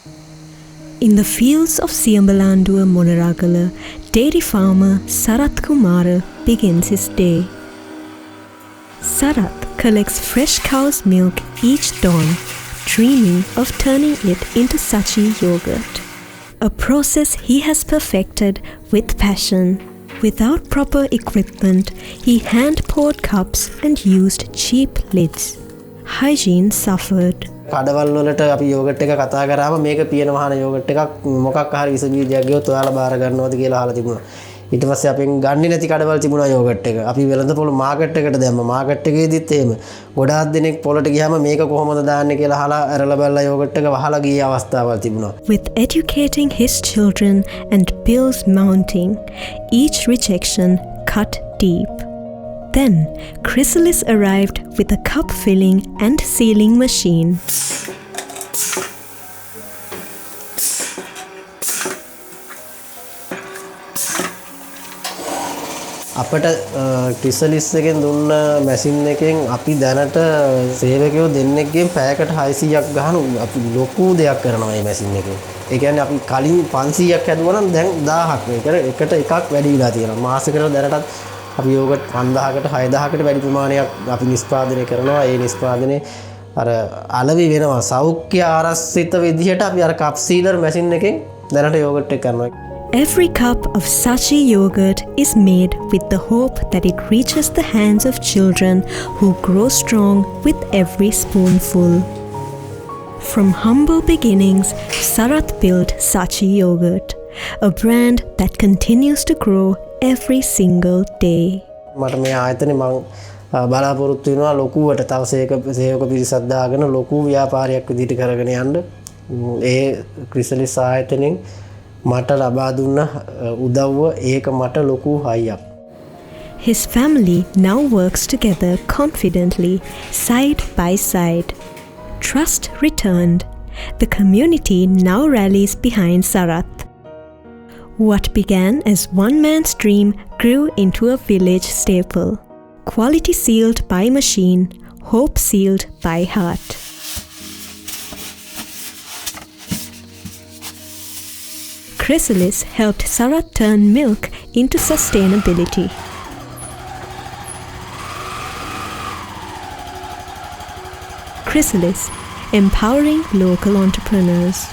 In the fields of Siambalanduwa Monaragala, dairy farmer Sarath Kumara begins his day. Sarath collects fresh cow's milk each dawn, dreaming of turning it into Sachi yogurt, a process he has perfected with passion. Without proper equipment, he hand-poured cups and used cheap lids. Hygiene suffered. කඩවල් වලට අපි yoghurt එක කතා කරාම මේක පියන වහන yoghurt එකක් මොකක් හරි විස බීජයක් ගියොත් ඔයාලා බාර ගන්නවද කියලා අහලා තිබුණා. ඊට පස්සේ අපෙන් ගන්නේ නැති කඩවල් තිබුණා යෝගට් එක. අපි වෙළඳපොළ මාකට් එකට දැම්මා. මාකට් එකේදීත් එහෙම. ගොඩාක් දෙනෙක් පොළට ගියාම මේක කොහොමද දාන්නේ කියලා අහලා අරලා බලලා යෝගට් එක වහලා ගිය අවස්ථාවල් තිබුණා. With educating his children and bills mounting, each rejection cut deep. Then, Chrysalis arrived with a cup filling and sealing machine. අපට ක්‍රිසලිස් එකෙන් දුන්න මැෂින් එකෙන් අපි දැනට සේවකයෝ දෙන්නෙක්ගෙන් පැයකට 600ක් ගහන අපි ලොකු දෙයක් කරනවා මේ මැෂින් එකෙන්. ඒ කියන්නේ අපි කලින් 500ක් හැදුවා නම් දැන් 1000ක්. ඒකට එකක් වැඩි වෙලා තියෙනවා. මාසෙකට දැනටත් අපි යෝගට් 5000කට 6000කට වැඩි ප්‍රමාණයක් අපි නිෂ්පාදනය කරනවා. ඒ නිෂ්පාදනයේ අර අලවි වෙනවා. සෞඛ්‍ය ආරක්ෂිත විදිහට අපි අර කප් සීලර් මැෂින් එකෙන් දැනට යෝගට් එක කරනවා. Every cup of Sachi yogurt is made with the hope that it reaches the hands of children who grow strong with every spoonful. From humble beginnings, Sarath built Sachi yogurt, a brand that continues to grow every single day. මට මේ ආයතනේ මම බලාපොරොත්තු වෙනවා ලොකුවට තව සේවක පිරිසක් දාගෙන ලොකු ව්‍යාපාරයක් විදිහට කරගෙන යන්න. ඒ ක්‍රිසලිස් ආයතනෙන් මට ලබා දුන්න උදව්ව ඒක මට ලොකු හයියක්. His family now works together confidently, side by side. Trust returned. The community now rallies behind Sarath. What began as one man's dream grew into a village staple. Quality sealed by machine, hope sealed by heart. Chrysalis helped Sarath turn milk into sustainability. Chrysalis, empowering local entrepreneurs.